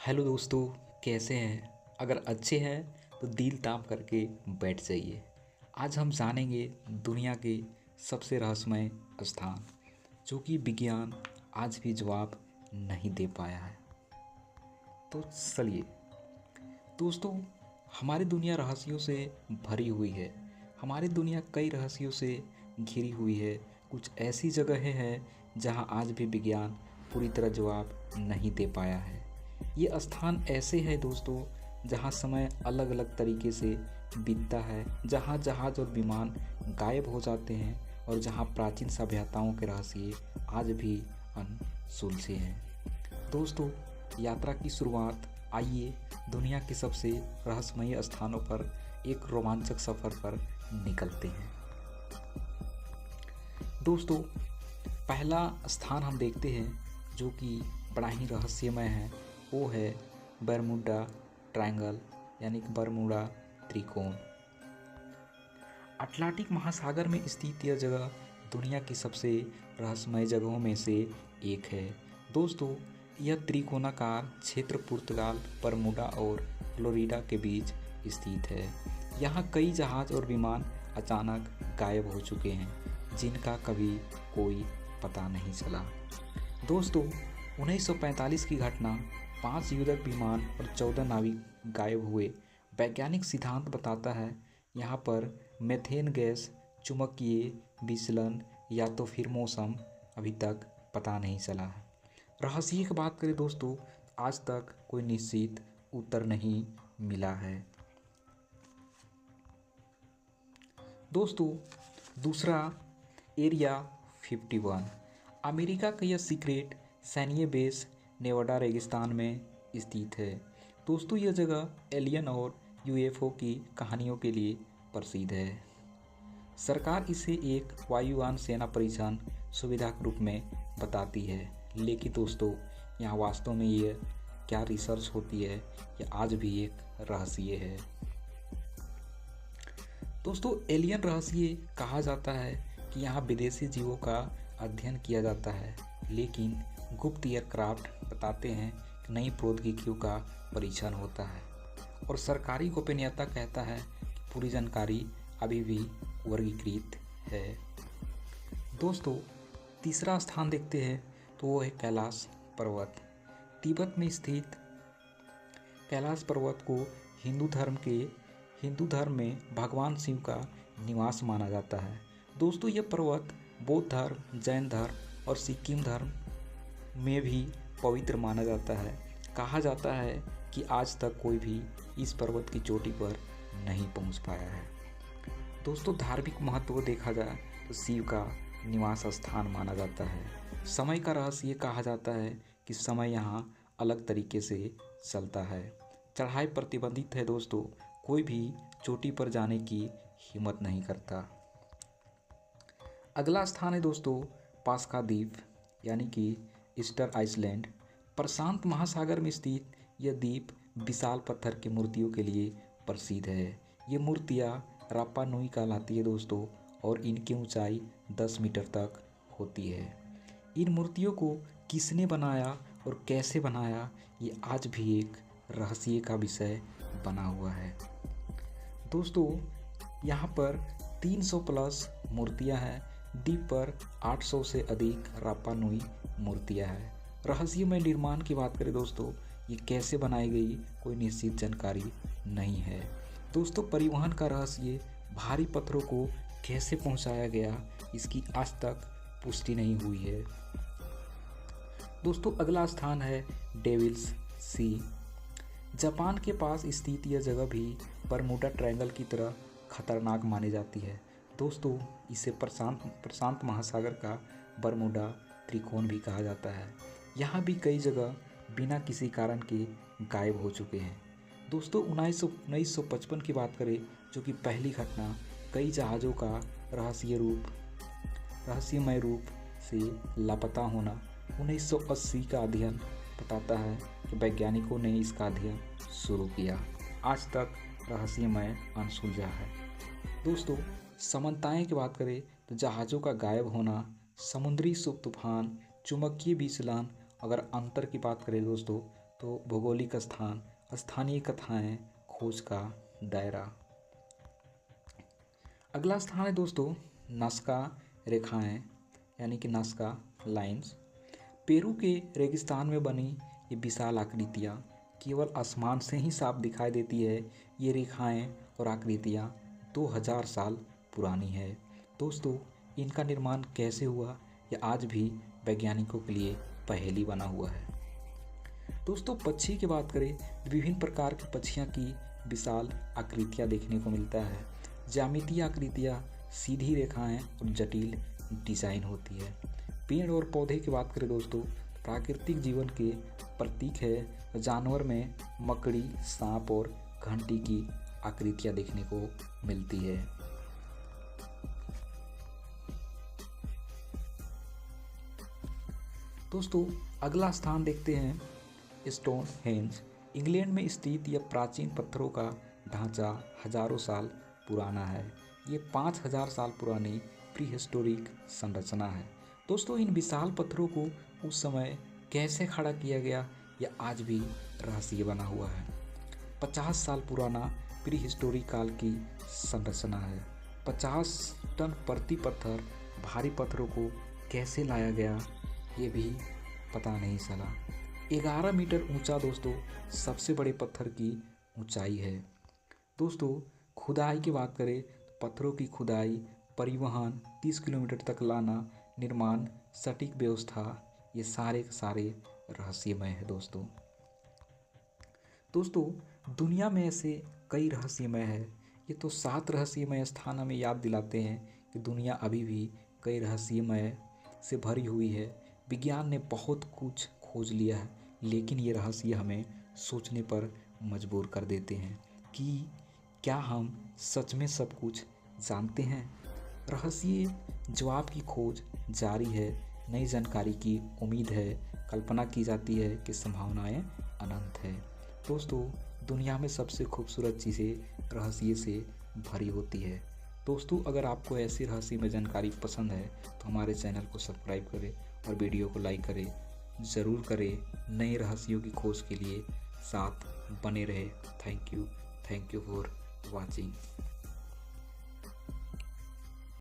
Hello दोस्तों, कैसे हैं? अगर अच्छे हैं तो दिल ताप करके बैठ जाइए। आज हम जानेंगे दुनिया के सबसे रहस्यमय स्थान, जो कि विज्ञान आज भी जवाब नहीं दे पाया है। तो चलिए दोस्तों, हमारी दुनिया रहस्यों से भरी हुई है। हमारी दुनिया कई रहस्यों से घिरी हुई है। कुछ ऐसी जगहें हैं जहां आज भी विज्ञान पूरी तरह जवाब नहीं दे पाया है। ये स्थान ऐसे हैं दोस्तों, जहां समय अलग अलग तरीके से बीतता है, जहां जहाज और विमान गायब हो जाते हैं और जहां प्राचीन सभ्यताओं के रहस्य आज भी अनसुलझे हैं। दोस्तों, यात्रा की शुरुआत, आइए दुनिया के सबसे रहस्यमय स्थानों पर एक रोमांचक सफ़र पर निकलते हैं। दोस्तों, पहला स्थान हम देखते हैं जो कि बड़ा ही रहस्यमय है, वो है बरमूडा ट्रायंगल यानी कि बरमूडा त्रिकोण। अटलांटिक महासागर में स्थित यह जगह दुनिया की सबसे रहस्यमय जगहों में से एक है। दोस्तों, यह त्रिकोणाकार क्षेत्र पुर्तगाल, बरमूडा और फ्लोरिडा के बीच स्थित है। यहाँ कई जहाज और विमान अचानक गायब हो चुके हैं, जिनका कभी कोई पता नहीं चला। दोस्तों, 1945 की घटना, 5 युद्धक विमान और 14 नाविक गायब हुए। वैज्ञानिक सिद्धांत बताता है यहाँ पर मेथेन गैस, चुंबकीय विचलन या तो फिर मौसम अभी तक पता नहीं चला है। रहस्य की बात करें दोस्तों, आज तक कोई निश्चित उत्तर नहीं मिला है। दोस्तों, दूसरा एरिया 51, अमेरिका का यह सीक्रेट सैन्य बेस नेवाडा रेगिस्तान में स्थित है। दोस्तों, यह जगह एलियन और यूएफओ की कहानियों के लिए प्रसिद्ध है। सरकार इसे एक वायुयान सेना परीक्षण सुविधा के रूप में बताती है, लेकिन दोस्तों यहाँ वास्तव में ये क्या रिसर्च होती है, यह आज भी एक रहस्य है। दोस्तों, एलियन रहस्य कहा जाता है कि यहाँ विदेशी जीवों का अध्ययन किया जाता है, लेकिन गुप्त एयरक्राफ्ट बताते हैं कि नई प्रौद्योगिकियों का परीक्षण होता है और सरकारी गोपनीयता कहता है कि पूरी जानकारी अभी भी वर्गीकृत है। दोस्तों, तीसरा स्थान देखते हैं तो वो है कैलाश पर्वत। तिब्बत में स्थित कैलाश पर्वत को हिंदू धर्म में भगवान शिव का निवास माना जाता है। दोस्तों, यह पर्वत बौद्ध धर्म, जैन धर्म और सिक्किम धर्म में भी पवित्र माना जाता है। कहा जाता है कि आज तक कोई भी इस पर्वत की चोटी पर नहीं पहुंच पाया है। दोस्तों, धार्मिक महत्व देखा जाए तो शिव का निवास स्थान माना जाता है। समय का रहस्य ये कहा जाता है कि समय यहाँ अलग तरीके से चलता है। चढ़ाई प्रतिबंधित है दोस्तों, कोई भी चोटी पर जाने की हिम्मत नहीं करता। अगला स्थान है दोस्तों पास्का द्वीप यानी कि ईस्टर आइसलैंड। प्रशांत महासागर में स्थित यह द्वीप विशाल पत्थर की मूर्तियों के लिए प्रसिद्ध है। ये मूर्तियाँ रापा नुई कहलाती है दोस्तों, और इनकी ऊंचाई 10 मीटर तक होती है। इन मूर्तियों को किसने बनाया और कैसे बनाया, ये आज भी एक रहस्य का विषय बना हुआ है। दोस्तों, यहाँ पर 300 प्लस मूर्तियाँ हैं। द्वीप पर 800 से अधिक रापा नुई मूर्तियाँ हैं। रहस्यमय निर्माण की बात करें दोस्तों, ये कैसे बनाई गई कोई निश्चित जानकारी नहीं है। दोस्तों, परिवहन का रहस्य, भारी पत्थरों को कैसे पहुंचाया गया, इसकी आज तक पुष्टि नहीं हुई है। दोस्तों, अगला स्थान है डेविल्स सी। जापान के पास स्थित यह जगह भी बरमूडा ट्रायंगल की तरह खतरनाक मानी जाती है। दोस्तों, इसे प्रशांत महासागर का बरमूडा त्रिकोण भी कहा जाता है। यहाँ भी कई जगह बिना किसी कारण के गायब हो चुके हैं। दोस्तों, 1955 की बात करें, जो कि पहली घटना, कई जहाज़ों का रहस्यमय रूप से लापता होना। 1980 का अध्ययन बताता है कि वैज्ञानिकों ने इसका अध्ययन शुरू किया। आज तक रहस्यमय अनसुलझा है। दोस्तों, समानताएं की बात करें तो जहाज़ों का गायब होना, समुद्री तूफान, चुंबकीय विचलन। अगर अंतर की बात करें दोस्तों, तो भौगोलिक स्थान, स्थानीय कथाएं, खोज का दायरा। अगला स्थान है दोस्तों नास्का रेखाएं, यानी कि नास्का लाइंस। पेरू के रेगिस्तान में बनी ये विशाल आकृतियाँ केवल आसमान से ही साफ दिखाई देती है। ये रेखाएं और आकृतियाँ 2000 साल पुरानी है। दोस्तों इनका निर्माण कैसे हुआ, यह आज भी वैज्ञानिकों के लिए पहेली बना हुआ है। दोस्तों पक्षी की बात करें, विभिन्न प्रकार की पक्षियाँ की विशाल आकृतियाँ देखने को मिलता है। ज्यामितीय आकृतियाँ, सीधी रेखाएं और जटिल डिजाइन होती है। पेड़ और पौधे की बात करें दोस्तों, प्राकृतिक जीवन के प्रतीक है। जानवर में मकड़ी, सांप और घंटी की आकृतियाँ देखने को मिलती है। दोस्तों अगला स्थान देखते हैं स्टोनहेंज। इंग्लैंड में स्थित यह प्राचीन पत्थरों का ढांचा हजारों साल पुराना है। ये 5000 साल पुरानी प्रीहिस्टोरिक संरचना है। दोस्तों इन विशाल पत्थरों को उस समय कैसे खड़ा किया गया, यह आज भी रहस्य बना हुआ है। 50 साल पुराना प्रीहिस्टोरिक काल की संरचना है। 50 टन प्रति पत्थर भारी पत्थरों को कैसे लाया गया, ये भी पता नहीं चला। 11 मीटर ऊंचा दोस्तों सबसे बड़े पत्थर की ऊंचाई है। दोस्तों खुदाई की बात करें, पत्थरों की खुदाई, परिवहन, 30 किलोमीटर तक लाना, निर्माण, सटीक व्यवस्था, ये सारे के सारे रहस्यमय है। दोस्तों दुनिया में ऐसे कई रहस्यमय है। ये तो 7 रहस्यमय स्थान हमें याद दिलाते हैं कि दुनिया अभी भी कई रहस्यमय से भरी हुई है। विज्ञान ने बहुत कुछ खोज लिया है, लेकिन ये रहस्य हमें सोचने पर मजबूर कर देते हैं कि क्या हम सच में सब कुछ जानते हैं। रहस्य जवाब की खोज जारी है, नई जानकारी की उम्मीद है, कल्पना की जाती है कि संभावनाएं अनंत है। दोस्तों दुनिया में सबसे खूबसूरत चीज़ें रहस्य से भरी होती है। दोस्तों अगर आपको ऐसी रहस्य में जानकारी पसंद है तो हमारे चैनल को सब्सक्राइब करें और वीडियो को लाइक करें, ज़रूर करें। नए रहस्यों की खोज के लिए साथ बने रहे। Thank you for watching.